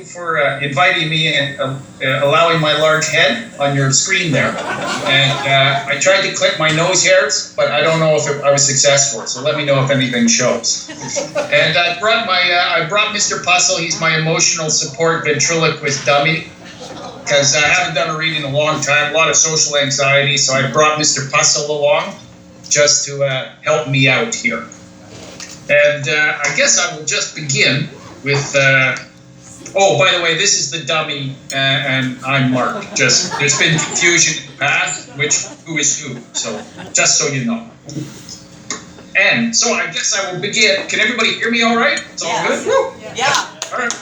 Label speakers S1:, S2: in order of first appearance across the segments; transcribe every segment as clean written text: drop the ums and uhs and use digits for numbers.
S1: for inviting me and allowing my large head on your screen there. And I tried to clip my nose hairs, but I don't know if I was successful. So let me know if anything shows. And I brought Mr. Puzzle. He's my emotional support ventriloquist dummy, because I haven't done a reading in a long time, a lot of social anxiety. So I brought Mr. Puzzle along just to help me out here. And I guess I will just begin with. Oh, by the way, this is the dummy, and I'm Mark. Just there's been confusion in the past, who is who. So just so you know. And so I guess I will begin. Can everybody hear me all right? It's all good? Woo.
S2: Yeah.
S1: All right.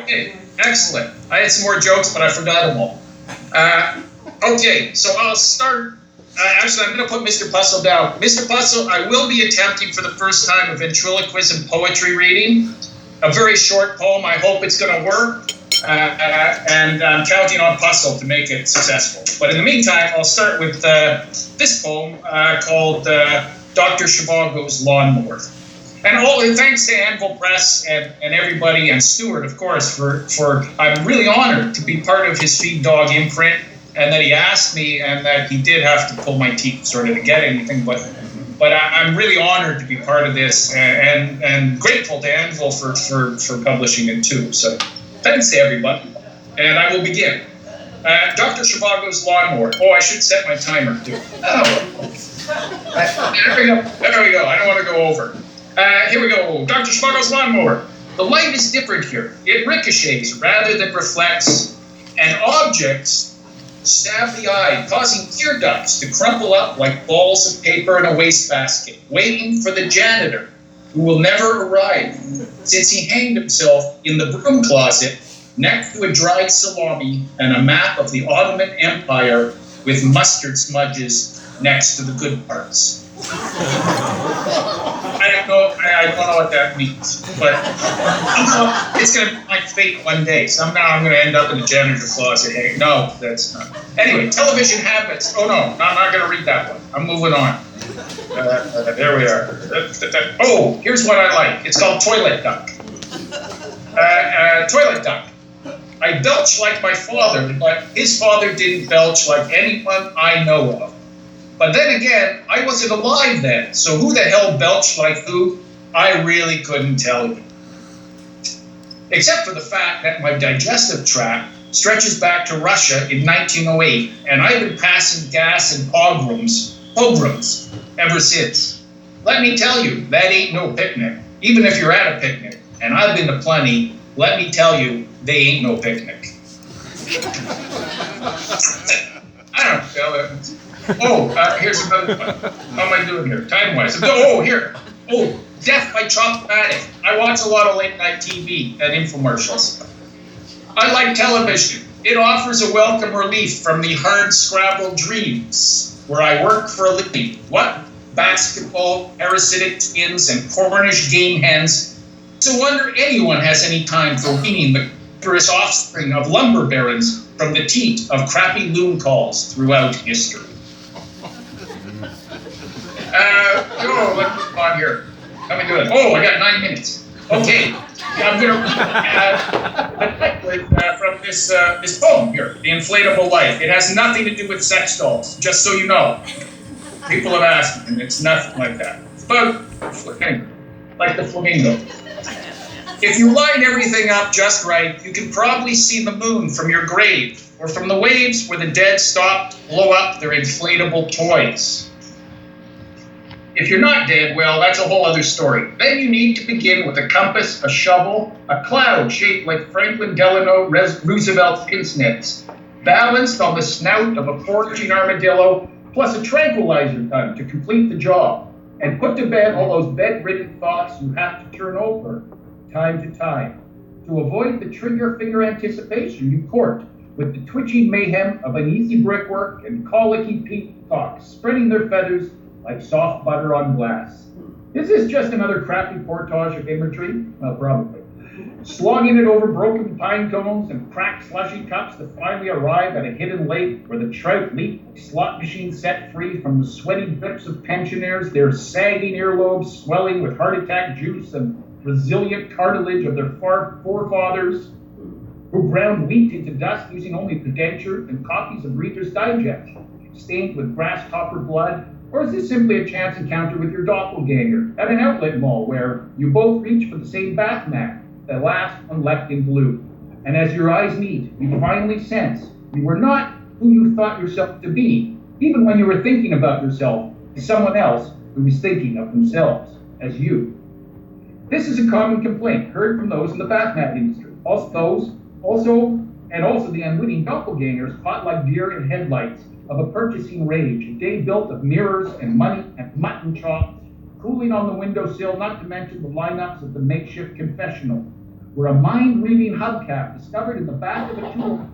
S1: Okay. Excellent. I had some more jokes, but I forgot them all. Okay. So I'll start. Actually, I'm going to put Mr. Puzzle down. Mr. Puzzle, I will be attempting for the first time a ventriloquism poetry reading. A very short poem. I hope it's going to work. And I'm counting on Puzzle to make it successful. But in the meantime, I'll start with this poem called Dr. Zhivago's Lawnmower. And thanks to Anvil Press and everybody, and Stuart, of course, for I'm really honored to be part of his Feed Dog imprint, and that he asked me, and that he did have to pull my teeth sort of to get anything, but I'm really honored to be part of this, and grateful to Anvil for publishing it too. So thanks to everybody, and I will begin. Dr. Zhivago's Lawnmower. Oh, I should set my timer too. Oh. There we go. There we go. I don't want to go over. Here we go. Dr. Zhivago's Lawnmower. The light is different here. It ricochets rather than reflects, and objects stab the eye, causing tear ducts to crumple up like balls of paper in a wastebasket, waiting for the janitor, who will never arrive, since he hanged himself in the broom closet next to a dried salami and a map of the Ottoman Empire with mustard smudges next to the good parts. I don't know what that means, but it's going to be my fate one day. Somehow I'm going to end up in the janitor closet. Hey, no, that's not. Anyway, television habits. Oh, no, I'm not going to read that one. I'm moving on. There we are. Oh, here's what I like. It's called Toilet Duck. Toilet Duck. I belch like my father, but his father didn't belch like anyone I know of. But then again, I wasn't alive then, so who the hell belched like who? I really couldn't tell you. Except for the fact that my digestive tract stretches back to Russia in 1908, and I've been passing gas in pogroms ever since. Let me tell you, that ain't no picnic. Even if you're at a picnic, and I've been to plenty, let me tell you, they ain't no picnic. I don't know. Oh, here's another one. How am I doing here? Time-wise. Oh, here. Oh, Death by Chocomatic. I watch a lot of late-night TV and infomercials. I like television. It offers a welcome relief from the hard-scrabble dreams where I work for a living. What? Basketball, parasitic skins, and Cornish game hens. It's a wonder anyone has any time for weaning the vigorous offspring of lumber barons from the teat of crappy loon calls throughout history. Let's move on here. How am I doing? Oh, I got 9 minutes. Okay, I'm going to read from this poem here, The Inflatable Life. It has nothing to do with sex dolls, just so you know. People have asked me, and it's nothing like that. It's about like the flamingo. If you line everything up just right, you can probably see the moon from your grave, or from the waves where the dead stop to blow up their inflatable toys. If you're not dead, well, that's a whole other story. Then you need to begin with a compass, a shovel, a cloud shaped like Franklin Delano Roosevelt's pince nez, balanced on the snout of a foraging armadillo, plus a tranquilizer gun to complete the job, and put to bed all those bedridden thoughts you have to turn over time to time, to avoid the trigger finger anticipation you court with the twitching mayhem of uneasy brickwork and colicky peacocks spreading their feathers like soft butter on glass. Is this just another crappy portage of imagery? Well, probably. Slogging it over broken pine cones and cracked slushy cups to finally arrive at a hidden lake where the trout leap like slot machines set free from the sweaty drips of pensioners, their sagging earlobes swelling with heart attack juice and resilient cartilage of their forefathers.
S2: who ground wheat into dust using only the denture and copies of Reader's Digest, stained with grasshopper blood? Or is this simply a chance encounter with your doppelganger at an outlet mall where you both reach for the same bath mat, the last one left in blue? And as your eyes meet, you finally sense you were not who you thought yourself to be, even when you were thinking about yourself as someone else who was thinking of themselves as you. This is a common complaint heard from those in the bath mat industry. Also the unwitting doppelgangers caught like deer in headlights of a purchasing rage, a day built of mirrors and money and mutton chops, cooling on the windowsill, not to mention the lineups of the makeshift confessional, where a mind-reading hubcap discovered in the back of a tool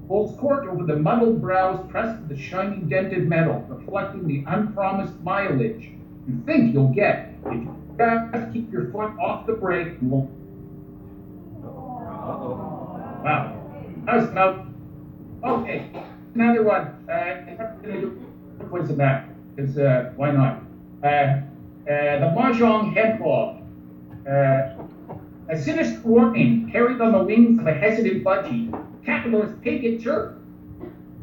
S2: holds court over the muddled brows pressed to the shiny dented metal, reflecting the unpromised mileage you think you'll get if you just keep your foot off the brake. Wow. That was enough. Okay, another one. I'm going to do a quiz of that, because why not? The Mahjong head claw. A sinister warning carried on the wings of a hesitant budgie. Capitalist pig, it chirped.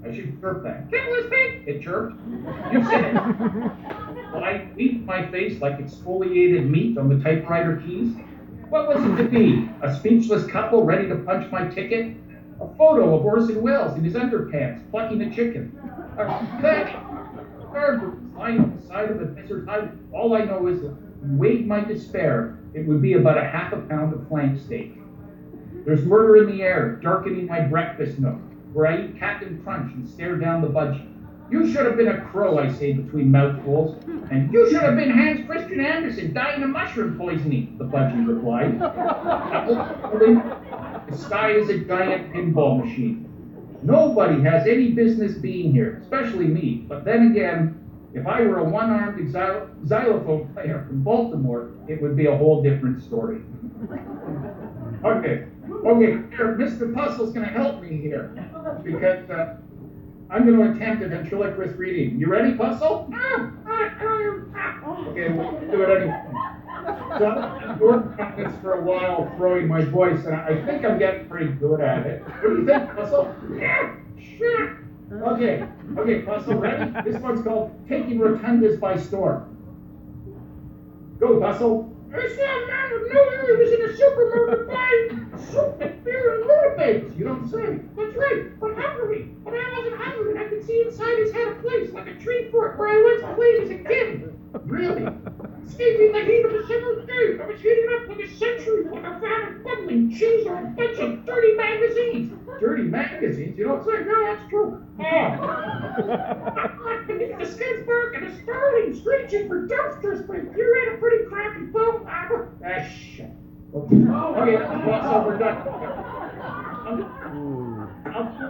S2: I should chirp that. Capitalist pig, it chirped. You said it. Well, I beat my face like exfoliated meat on the typewriter keys. What was it to be? A speechless couple ready to punch my ticket? A photo of Orson Welles in his underpants plucking a chicken? A lying on the side of a desert highway. All I know is that weighed my despair, it would be about a half a pound of flank steak. There's murder in the air, darkening my breakfast nook, where I eat Captain Crunch and stare down the budgie. You should have been a crow, I say between mouthfuls, and you should have been Hans Christian Andersen dying of mushroom poisoning, the budgie replied. The sky is a giant pinball machine. Nobody has any business being here, especially me, but then again, if I were a one-armed xylophone player from Baltimore, it would be a whole different story. Okay, here, Mr. Puzzle's going to help me here, because I'm going to attempt a ventriloquist reading. You ready, Puzzle? Okay, we'll do it anyway. So I've worked on this for a while, throwing my voice, and I think I'm getting pretty good at it. What do you think, Puzzle? Yeah, sure. Okay, Puzzle, ready? This one's called Taking Rotundas by Storm. Go, Puzzle. I saw a man with no ear was in a supermarket buying soup and beer and Lutabates. You don't say. That's right, but hungry. But I wasn't hungry, and I could see inside his head a place, like a tree fort where I once played as a kid. Really? Escaping the heat of a summer's day, I was heating up like a century, like a vat of bubbling cheese or a bunch of dirty magazines. Dirty magazines? You don't say. No, that's true. Beneath the skid's bark and a starling screeching for dumpster space. You read a pretty crappy book. Shit. Okay, that's all we're done. You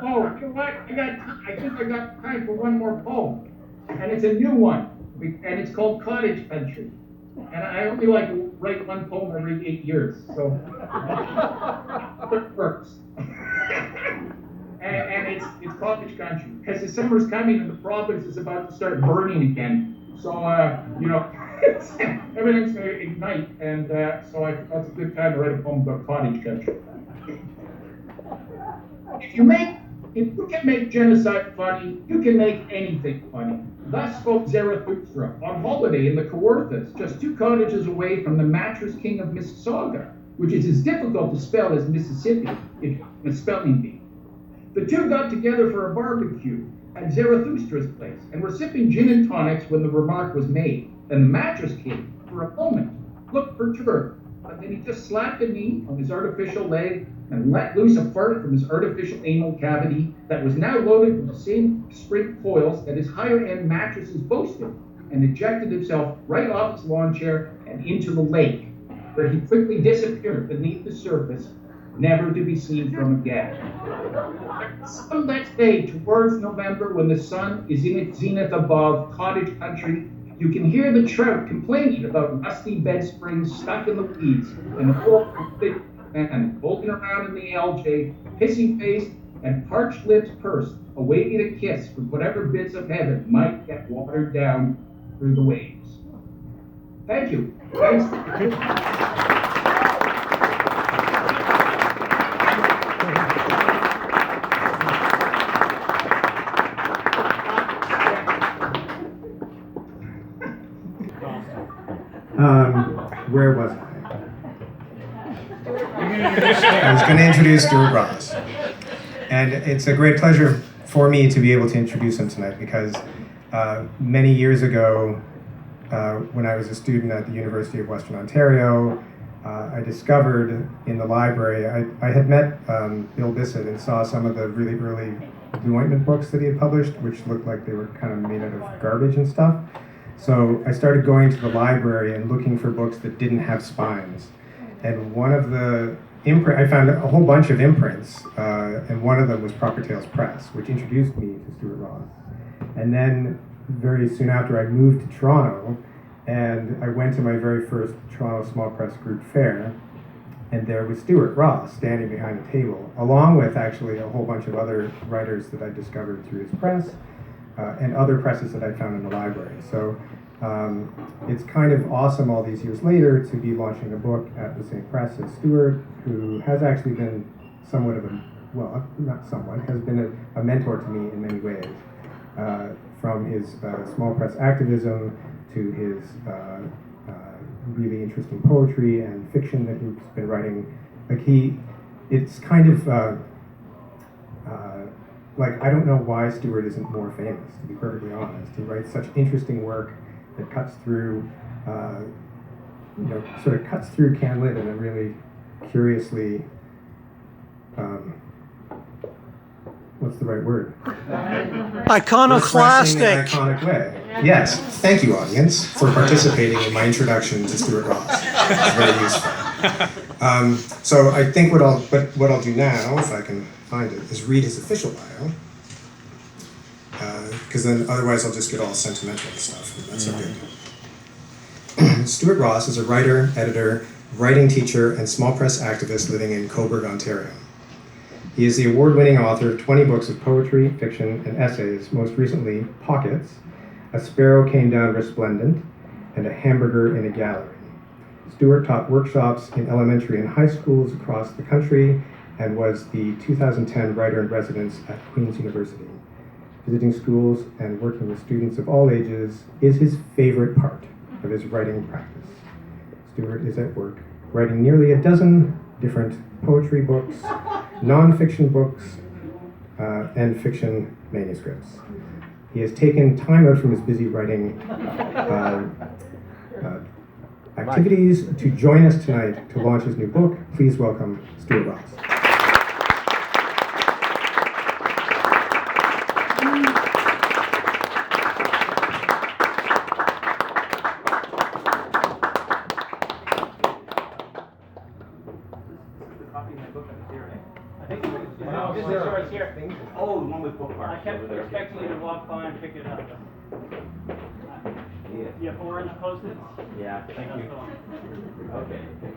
S2: know what? I think I got time for one more poem. And it's a new one. And it's called Cottage Country. And I only write one poem every 8 years. So it works. And it's Cottage Country. Because the summer's coming and the province is about to start burning again. So, everything's going to ignite, and so that's a good time to write a poem about cottage country. If you can make genocide funny, you can make anything funny. Thus spoke Zarathustra on holiday in the Kawarthas, just 2 cottages away from the mattress king of Mississauga, which is as difficult to spell as Mississippi, if a spelling bee. The two got together for a barbecue at Zarathustra's place and were sipping gin and tonics when the remark was made. And the mattress king, for a moment, looked perturbed, but then he just slapped a knee on his artificial leg and let loose a fart from his artificial anal cavity that was now loaded with the same spring coils that his higher-end mattresses boasted, and ejected himself right off his lawn chair and into the lake, where he quickly disappeared beneath the surface, never to be seen from again. Some next day, towards November, when the sun is in its zenith above cottage country, you can hear the trout complaining about rusty bed springs stuck in the weeds, and the poor big man bolting around in the LJ, pissy-faced and parched lips pursed, awaiting a kiss from whatever bits of heaven might get watered down through the waves. Thank you. Thanks.
S3: I was going to introduce Stuart Ross. And it's a great pleasure for me to be able to introduce him tonight because many years ago, when I was a student at the University of Western Ontario, I discovered in the library, I had met Bill Bissett and saw some of the really early Blue Ointment books that he had published, which looked like they were kind of made out of garbage and stuff. So I started going to the library and looking for books that didn't have spines. And one of the I found a whole bunch of imprints, and one of them was Proper Tales Press, which introduced me to Stuart Ross. And then very soon after, I moved to Toronto, and I went to my very first Toronto Small Press Group Fair, and there was Stuart Ross standing behind a table, along with actually a whole bunch of other writers that I discovered through his press, and other presses that I found in the library. So it's kind of awesome all these years later to be launching a book at the same press as Stuart, who has actually been somewhat of a, well, not somewhat, has been a mentor to me in many ways. From his small press activism to his really interesting poetry and fiction that he's been writing. Like it's kind of like, I don't know why Stuart isn't more famous, to be perfectly honest. He writes such interesting work that cuts through, sort of cuts through CanLit in a really curiously, what's the right word?
S4: Iconoclastic.
S3: Iconic way. Yes. Thank you, audience, for participating in my introduction to Stuart Ross. It's very useful. So I think what I'll do now, if I can find it, is read his official bio. Because then otherwise I'll just get all sentimental and stuff, and that's okay. Stuart Ross is a writer, editor, writing teacher, and small press activist living in Cobourg, Ontario. He is the award-winning author of 20 books of poetry, fiction, and essays, most recently Pockets, A Sparrow Came Down Resplendent, and A Hamburger in a Gallery. Stuart taught workshops in elementary and high schools across the country and was the 2010 Writer-in-Residence at Queen's University. Visiting schools and working with students of all ages is his favorite part of his writing practice. Stuart is at work writing nearly a dozen different poetry books, non-fiction books, and fiction manuscripts. He has taken time out from his busy writing activities to join us tonight to launch his new book. Please welcome Stuart Ross.
S5: Oh, the one with bookmarks.
S6: I kept expecting you to walk by and pick it up. You have orange Post-its?
S5: Yeah, thank you. Okay.
S3: Thank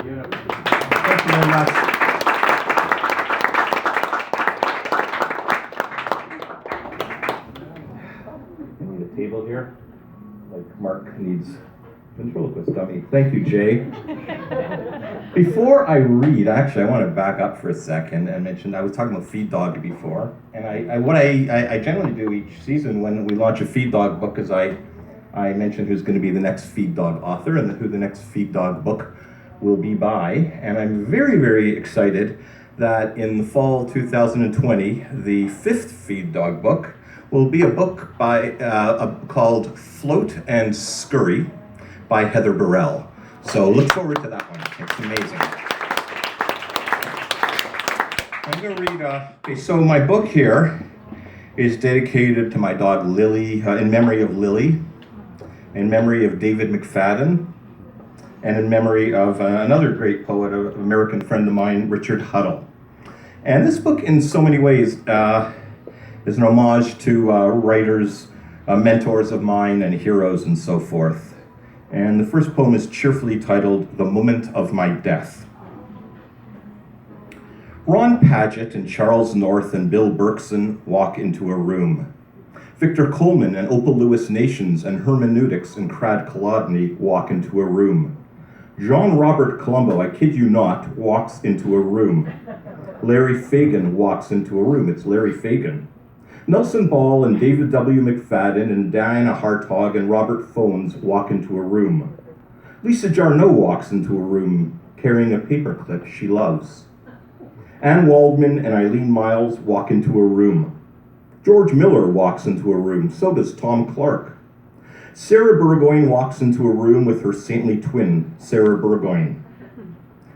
S3: you very much.
S5: I need a table here, like Mark needs ventriloquist dummy. Thank you, Jay. Before I read, actually, I want to back up for a second and mention I was talking about Feed Dog before, and what I generally do each season when we launch a Feed Dog book is I mention who's going to be the next Feed Dog author and who the next Feed Dog book will be by, and I'm very, very excited that in the fall 2020, the 5th Feed Dog book will be a book by called Float and Scurry by Heather Burrell. So look forward to that one. It's amazing. I'm going to read, okay, so my book here is dedicated to my dog Lily, in memory of Lily, in memory of David McFadden, and in memory of another great poet, an American friend of mine, Richard Huddle. And this book, in so many ways, is an homage to writers, mentors of mine, and heroes, and so forth. And the first poem is cheerfully titled, The Moment of My Death. Ron Paget and Charles North and Bill Berkson walk into a room. Victor Coleman and Opal Lewis Nations and hermeneutics and Crad Kolodny walk into a room. John Robert Colombo, I kid you not, walks into a room. Larry Fagan walks into a room. It's Larry Fagan. Nelson Ball and David W. McFadden and Diana Hartog and Robert Phones walk into a room. Lisa Jarneau walks into a room carrying a paperclip she loves. Anne Waldman and Eileen Miles walk into a room. George Miller walks into a room, so does Tom Clark. Sarah Burgoyne walks into a room with her saintly twin, Sarah Burgoyne.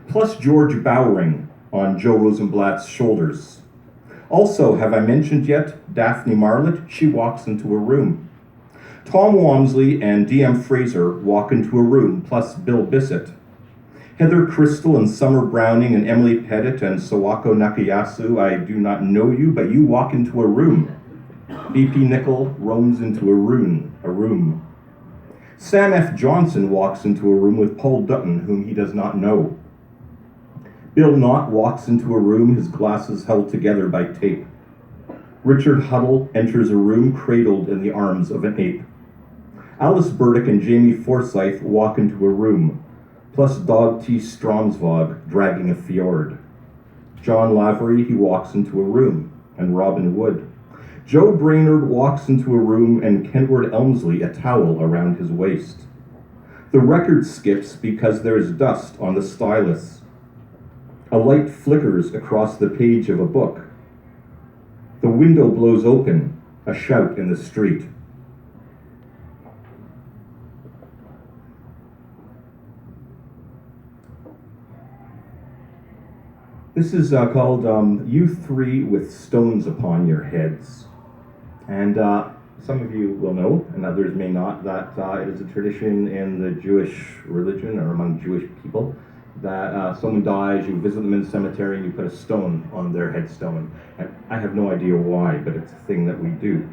S5: Plus George Bowring on Joe Rosenblatt's shoulders. Also, have I mentioned yet, Daphne Marlett? She walks into a room. Tom Walmsley and D.M. Fraser walk into a room, plus Bill Bissett. Heather Crystal and Summer Browning and Emily Pettit and Sawako Nakayasu, I do not know you, but you walk into a room. B.P. Nicol roams into a room. Sam F. Johnson walks into a room with Paul Dutton, whom he does not know. Bill Knott walks into a room, his glasses held together by tape. Richard Huddle enters a room cradled in the arms of an ape. Alice Burdick and Jamie Forsyth walk into a room, plus Dog T. Stromsvog dragging a fjord. John Lavery, he walks into a room, and Robin Wood. Joe Brainerd walks into a room, and Kenward Elmsley a towel around his waist. The record skips because there's dust on the stylus. A light flickers across the page of a book. The window blows open, a shout in the street. This is called You Three with Stones Upon Your Heads. And some of you will know, and others may not, that it is a tradition in the Jewish religion or among Jewish people that someone dies, you visit them in the cemetery, and you put a stone on their headstone. And I have no idea why, but it's a thing that we do.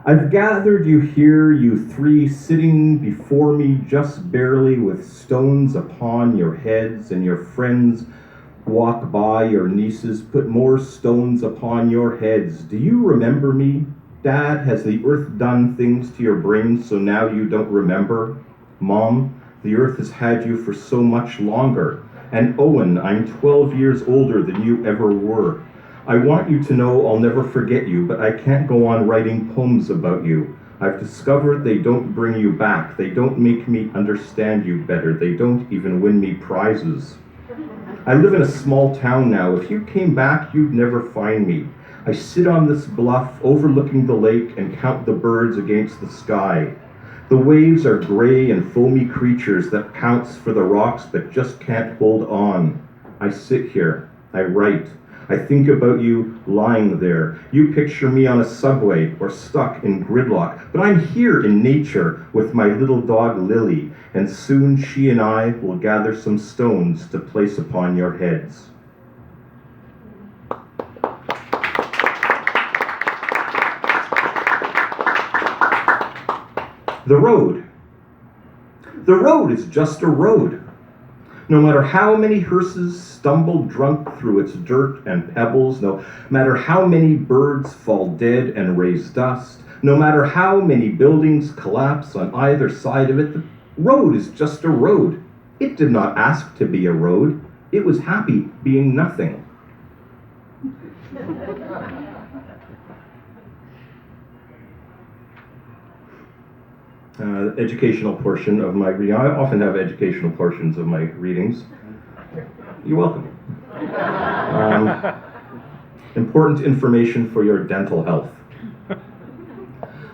S5: I've gathered you here, you three, sitting before me just barely with stones upon your heads, and your friends walk by, your nieces put more stones upon your heads. Do you remember me? Dad, has the earth done things to your brains so now you don't remember? Mom, the earth has had you for so much longer. And Owen, I'm 12 years older than you ever were. I want you to know I'll never forget you, but I can't go on writing poems about you. I've discovered they don't bring you back. They don't make me understand you better. They don't even win me prizes. I live in a small town now. If you came back, you'd never find me. I sit on this bluff overlooking the lake and count the birds against the sky. The waves are gray and foamy creatures that pounce for the rocks but just can't hold on. I sit here. I write. I think about you lying there. You picture me on a subway or stuck in gridlock, but I'm here in nature with my little dog Lily, and soon she and I will gather some stones to place upon your heads. The road. The road is just a road. No matter how many hearses stumble drunk through its dirt and pebbles, no matter how many birds fall dead and raise dust, no matter how many buildings collapse on either side of it, the road is just a road. It did not ask to be a road. It was happy being nothing. Educational portion of my reading. I often have educational portions of my readings. You're welcome. Important information for your dental health.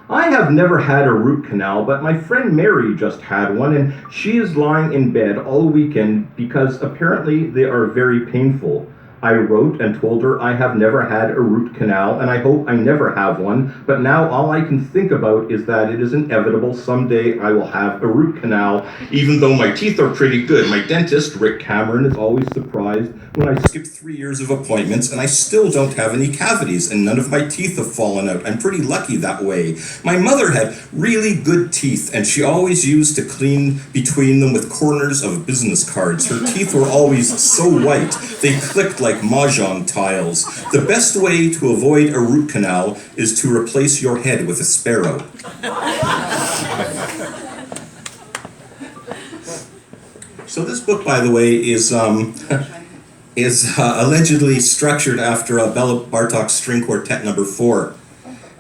S5: I have never had a root canal, but my friend Mary just had one, and she is lying in bed all weekend because apparently they are very painful. I wrote and told her I have never had a root canal, and I hope I never have one, but now all I can think about is that it is inevitable someday I will have a root canal, even though my teeth are pretty good. My dentist, Rick Cameron, is always surprised when I skip 3 years of appointments and I still don't have any cavities, and none of my teeth have fallen out. I'm pretty lucky that way. My mother had really good teeth, and she always used to clean between them with corners of business cards. Her teeth were always so white, they clicked like mahjong tiles. The best way to avoid a root canal is to replace your head with a sparrow. So this book, by the way, is is allegedly structured after a Bela Bartok string quartet number 4.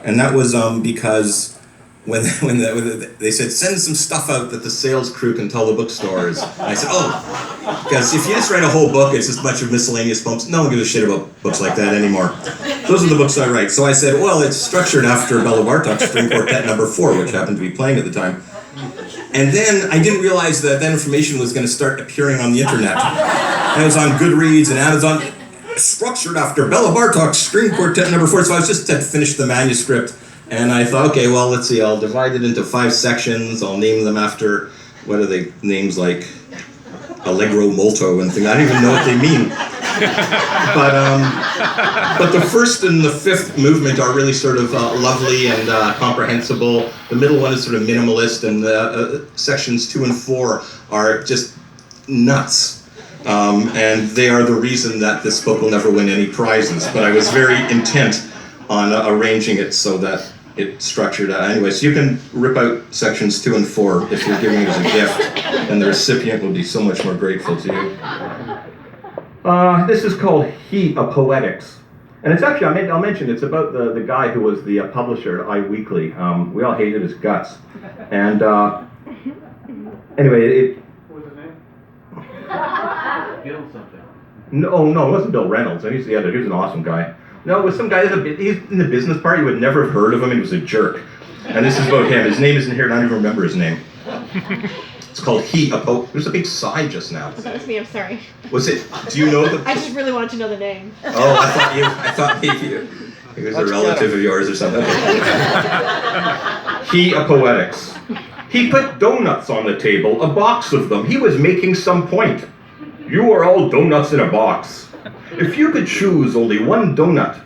S5: And that was because when they said, send some stuff out that the sales crew can tell the bookstores. And I said, oh, because if you just write a whole book, it's just a bunch of miscellaneous poems. No one gives a shit about books like that anymore. Those are the books I write. So I said, well, it's structured after Bela Bartok string quartet number 4, which happened to be playing at the time. And then I didn't realize that that information was going to start appearing on the internet. And it was on Goodreads and Amazon. Structured after Bela Bartok string quartet number 4. So I was just had finished the manuscript. And I thought, okay, well, let's see, I'll divide it into 5 sections. I'll name them after, what are they, names like Allegro Molto and things. I don't even know what they mean. But the first and the 5th movement are really sort of lovely and comprehensible. The middle one is sort of minimalist, and sections 2 and 4 are just nuts. And they are the reason that this book will never win any prizes. But I was very intent on arranging it so that it's structured. Anyway, so you can rip out sections 2 and 4 if you're giving it as a gift, and the recipient will be so much more grateful to you. This is called He a Poetics. And it's actually, I'll mention, it's about the guy who was the publisher at iWeekly. We all hated his guts. And anyway,
S6: What was his name? Bill something.
S5: No, it wasn't Bill Reynolds. He's the editor. He was an awesome guy. No, it was some guy, he's in the business part. You would never have heard of him, and he was a jerk. And this is about him. His name isn't here, and I don't even remember his name. It's called He a Poet. There's a big sigh just now.
S4: That was me, I'm sorry.
S5: Was it, do you know the...
S4: I just really wanted to know the name.
S5: Oh, I thought maybe he was a relative of yours or something. He a Poetics. He put donuts on the table, a box of them. He was making some point. You are all donuts in a box. If you could choose only one donut,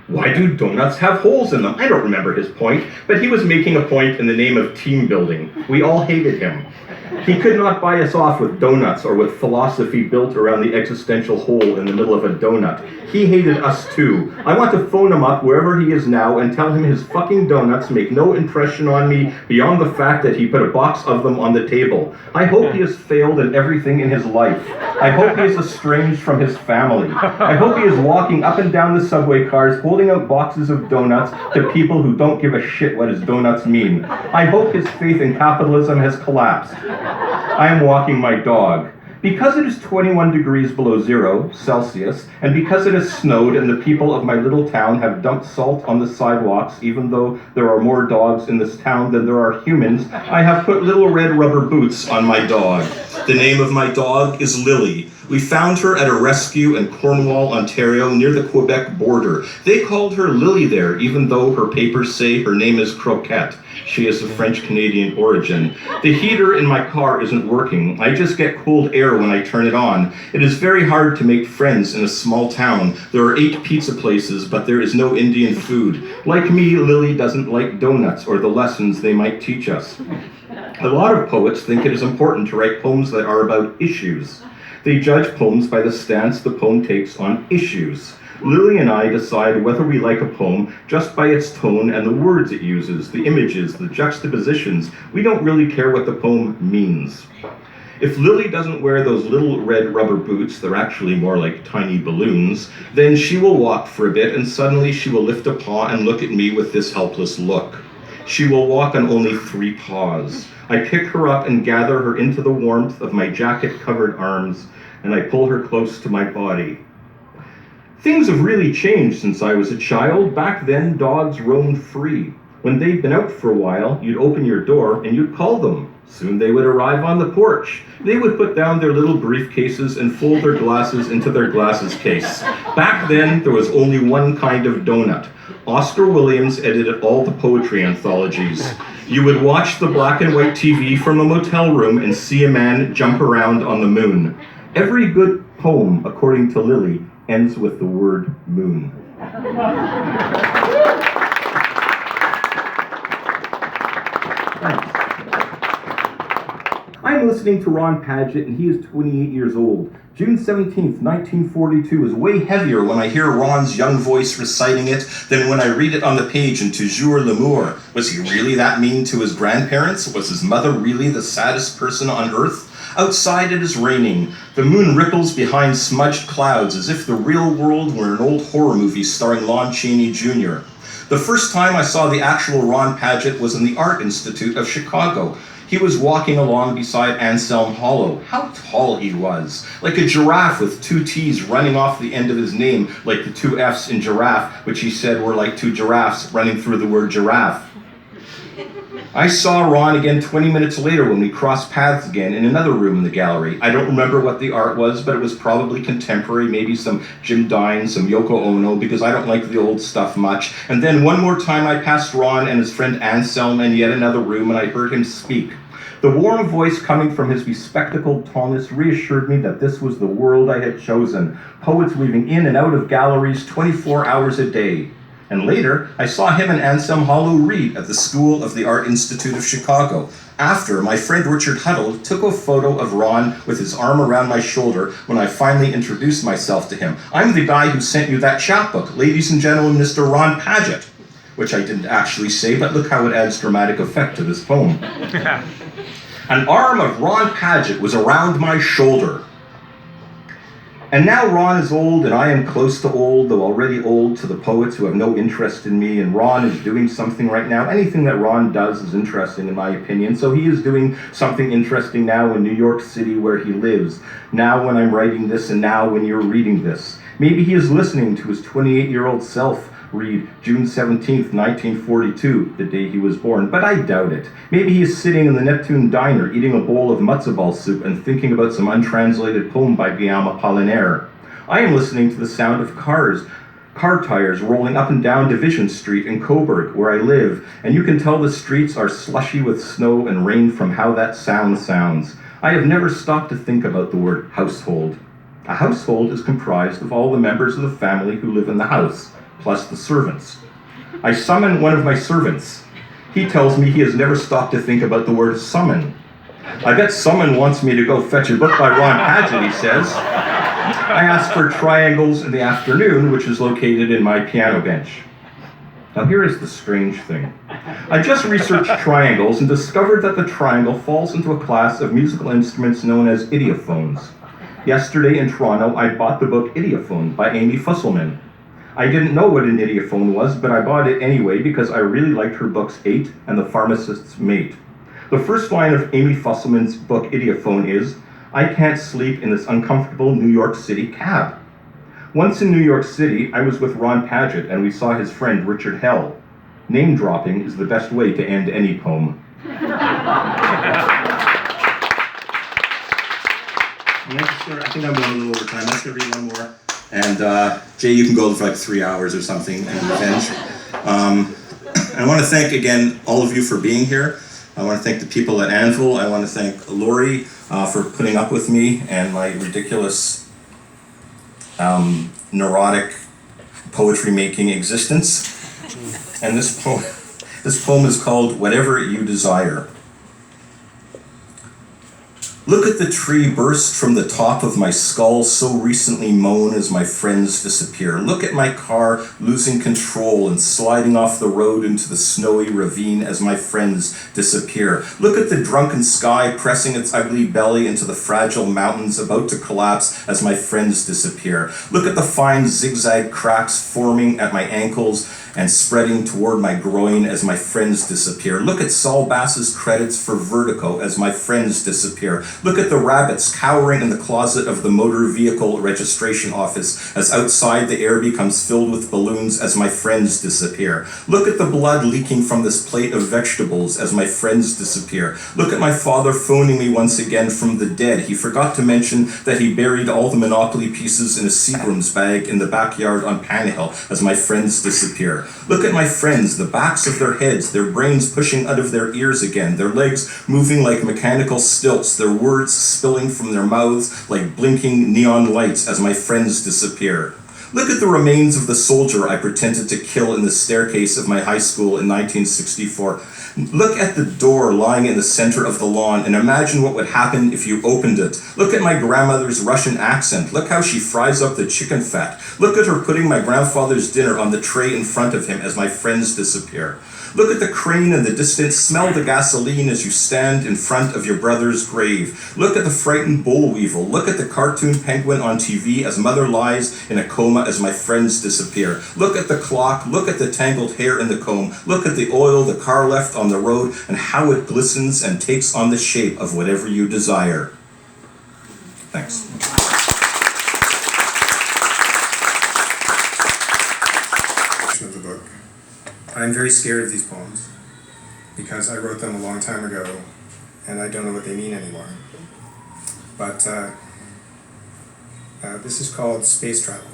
S5: why do donuts have holes in them? I don't remember his point, but he was making a point in the name of team building. We all hated him. He could not buy us off with donuts or with philosophy built around the existential hole in the middle of a donut. He hated us too. I want to phone him up wherever he is now and tell him his fucking donuts make no impression on me beyond the fact that he put a box of them on the table. I hope he has failed in everything in his life. I hope he is estranged from his family. I hope he is walking up and down the subway cars holding out boxes of donuts to people who don't give a shit what his donuts mean. I hope his faith in capitalism has collapsed. I am walking my dog. Because it is 21 degrees below 0 Celsius, and because it has snowed and the people of my little town have dumped salt on the sidewalks, even though there are more dogs in this town than there are humans, I have put little red rubber boots on my dog. The name of my dog is Lily. We found her at a rescue in Cornwall, Ontario, near the Quebec border. They called her Lily there, even though her papers say her name is Croquette. She is of French-Canadian origin. The heater in my car isn't working. I just get cold air when I turn it on. It is very hard to make friends in a small town. There are 8 pizza places, but there is no Indian food. Like me, Lily doesn't like donuts or the lessons they might teach us. A lot of poets think it is important to write poems that are about issues. They judge poems by the stance the poem takes on issues. Lily and I decide whether we like a poem just by its tone and the words it uses, the images, the juxtapositions. We don't really care what the poem means. If Lily doesn't wear those little red rubber boots, they're actually more like tiny balloons, then she will walk for a bit and suddenly she will lift a paw and look at me with this helpless look. She will walk on only 3 paws. I pick her up and gather her into the warmth of my jacket-covered arms, and I pull her close to my body. Things have really changed since I was a child. Back then, dogs roamed free. When they'd been out for a while, you'd open your door and you'd call them. Soon they would arrive on the porch. They would put down their little briefcases and fold their glasses into their glasses case. Back then, there was only one kind of donut. Oscar Williams edited all the poetry anthologies. You would watch the black and white TV from a motel room and see a man jump around on the moon. Every good poem, according to Lily, ends with the word moon. I'm listening to Ron Padgett, and he is 28 years old. June 17th, 1942 is way heavier when I hear Ron's young voice reciting it than when I read it on the page in Toujours l'amour. Was he really that mean to his grandparents? Was his mother really the saddest person on earth? Outside it is raining. The moon ripples behind smudged clouds as if the real world were an old horror movie starring Lon Chaney Jr. The first time I saw the actual Ron Padgett was in the Art Institute of Chicago. He was walking along beside Anselm Hollow. How tall he was! Like a giraffe with two T's running off the end of his name, like the two F's in giraffe, which he said were like two giraffes running through the word giraffe. I saw Ron again 20 minutes later when we crossed paths again in another room in the gallery. I don't remember what the art was, but it was probably contemporary, maybe some Jim Dine, some Yoko Ono, because I don't like the old stuff much. And then one more time I passed Ron and his friend Anselm in yet another room, and I heard him speak. The warm voice coming from his bespectacled tallness reassured me that this was the world I had chosen. Poets weaving in and out of galleries 24 hours a day. And later, I saw him and Anselm Hollow read at the School of the Art Institute of Chicago. After, my friend Richard Huddle took a photo of Ron with his arm around my shoulder when I finally introduced myself to him. I'm the guy who sent you that chapbook, ladies and gentlemen, Mr. Ron Padgett. Which I didn't actually say, but look how it adds dramatic effect to this poem. An arm of Ron Padgett was around my shoulder. And now Ron is old, and I am close to old, though already old to the poets who have no interest in me, and Ron is doing something right now. Anything that Ron does is interesting, in my opinion, so he is doing something interesting now in New York City where he lives. Now when I'm writing this, and now when you're reading this. Maybe he is listening to his 28-year-old self read June 17th, 1942, the day he was born, but I doubt it. Maybe he is sitting in the Neptune diner eating a bowl of matzo ball soup and thinking about some untranslated poem by Guillaume Apollinaire. I am listening to the sound of car tires rolling up and down Division Street in Coburg, where I live, and you can tell the streets are slushy with snow and rain from how that sound sounds. I have never stopped to think about the word household. A household is comprised of all the members of the family who live in the house, plus the servants. I summon one of my servants. He tells me he has never stopped to think about the word summon. I bet someone wants me to go fetch a book by Ron Padgett, he says. I ask for Triangles in the Afternoon, which is located in my piano bench. Now here is the strange thing. I just researched triangles and discovered that the triangle falls into a class of musical instruments known as idiophones. Yesterday in Toronto, I bought the book Idiophone by Amy Fusselman. I didn't know what an idiophone was, but I bought it anyway because I really liked her books 8 and The Pharmacist's Mate. The first line of Amy Fusselman's book Idiophone is, "I can't sleep in this uncomfortable New York City cab." Once in New York City, I was with Ron Padgett and we saw his friend Richard Hell. Name dropping is the best way to end any poem. I think I'm going a little over time. Let's read one more. And Jay, you can go for like 3 hours or something and revenge. I want to thank again all of you for being here. I want to thank the people at Anvil. I want to thank Lori for putting up with me and my ridiculous, neurotic poetry making existence. And this poem is called Whatever You Desire. Look at the tree burst from the top of my skull, so recently mown as my friends disappear. Look at my car losing control and sliding off the road into the snowy ravine as my friends disappear. Look at the drunken sky pressing its ugly belly into the fragile mountains about to collapse as my friends disappear. Look at the fine zigzag cracks forming at my ankles and spreading toward my groin as my friends disappear. Look at Saul Bass's credits for Vertigo as my friends disappear. Look at the rabbits cowering in the closet of the motor vehicle registration office as outside the air becomes filled with balloons as my friends disappear. Look at the blood leaking from this plate of vegetables as my friends disappear. Look at my father phoning me once again from the dead. He forgot to mention that he buried all the Monopoly pieces in a Seagram's bag in the backyard on Panhill as my friends disappear. Look at my friends, the backs of their heads, their brains pushing out of their ears again, their legs moving like mechanical stilts, their words spilling from their mouths like blinking neon lights as my friends disappear. Look at the remains of the soldier I pretended to kill in the staircase of my high school in 1964. Look at the door lying in the center of the lawn and imagine what would happen if you opened it. Look at my grandmother's Russian accent. Look how she fries up the chicken fat. Look at her putting my grandfather's dinner on the tray in front of him as my friends disappear. Look at the crane in the distance. Smell the gasoline as you stand in front of your brother's grave. Look at the frightened boll weevil. Look at the cartoon penguin on TV as mother lies in a coma as my friends disappear. Look at the clock. Look at the tangled hair in the comb. Look at the oil the car left on the road and how it glistens and takes on the shape of whatever you desire. Thanks.
S3: Of the book. I'm very scared of these poems because I wrote them a long time ago and I don't know what they mean anymore. But this is called Space Travel.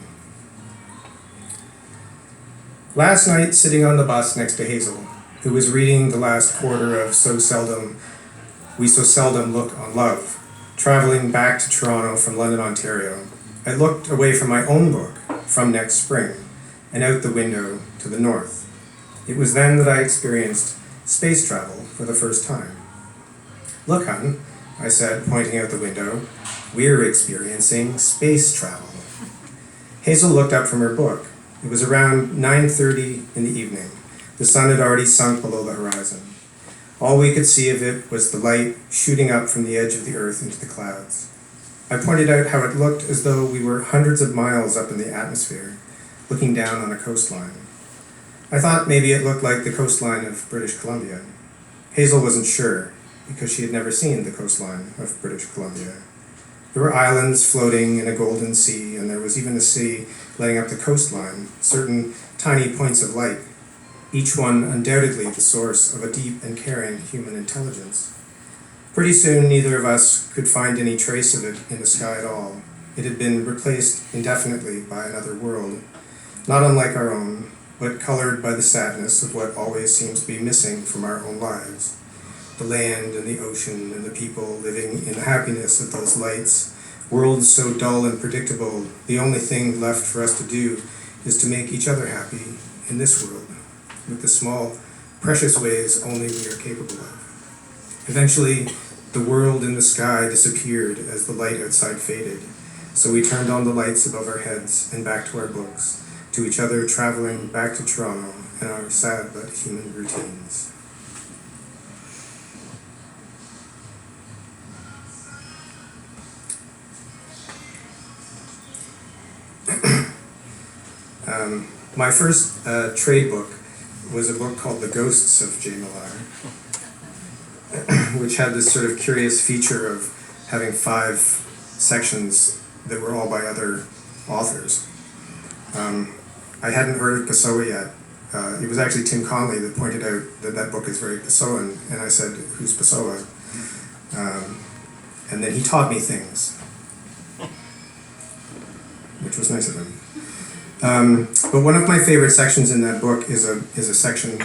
S3: Last night, sitting on the bus next to Hazel, who was reading the last quarter of We So Seldom Look on Love, traveling back to Toronto from London, Ontario, I looked away from my own book, From Next Spring, and out the window to the north. It was then that I experienced space travel for the first time. Look, hon, I said, pointing out the window, we're experiencing space travel. Hazel looked up from her book. It was around 9:30 in the evening. The sun had already sunk below the horizon. All we could see of it was the light shooting up from the edge of the earth into the clouds. I pointed out how it looked as though we were hundreds of miles up in the atmosphere, looking down on a coastline. I thought maybe it looked like the coastline of British Columbia. Hazel wasn't sure, because she had never seen the coastline of British Columbia. There were islands floating in a golden sea, and there was even a city letting up the coastline, certain tiny points of light, each one undoubtedly the source of a deep and caring human intelligence. Pretty soon, neither of us could find any trace of it in the sky at all. It had been replaced indefinitely by another world, not unlike our own, but colored by the sadness of what always seems to be missing from our own lives. The land and the ocean and the people living in the happiness of those lights, worlds so dull and predictable, the only thing left for us to do is to make each other happy in this world, with the small, precious ways only we are capable of. Eventually, the world in the sky disappeared as the light outside faded, so we turned on the lights above our heads and back to our books, to each other traveling back to Toronto and our sad but human routines. My first trade book was a book called The Ghosts of Jay Millar, which had this sort of curious feature of having 5 sections that were all by other authors. I hadn't heard of Pessoa yet. It was actually Tim Conley that pointed out that that book is very Pessoan, and I said, who's Pessoa? And then he taught me things, which was nice of him. But one of my favorite sections in that book is a section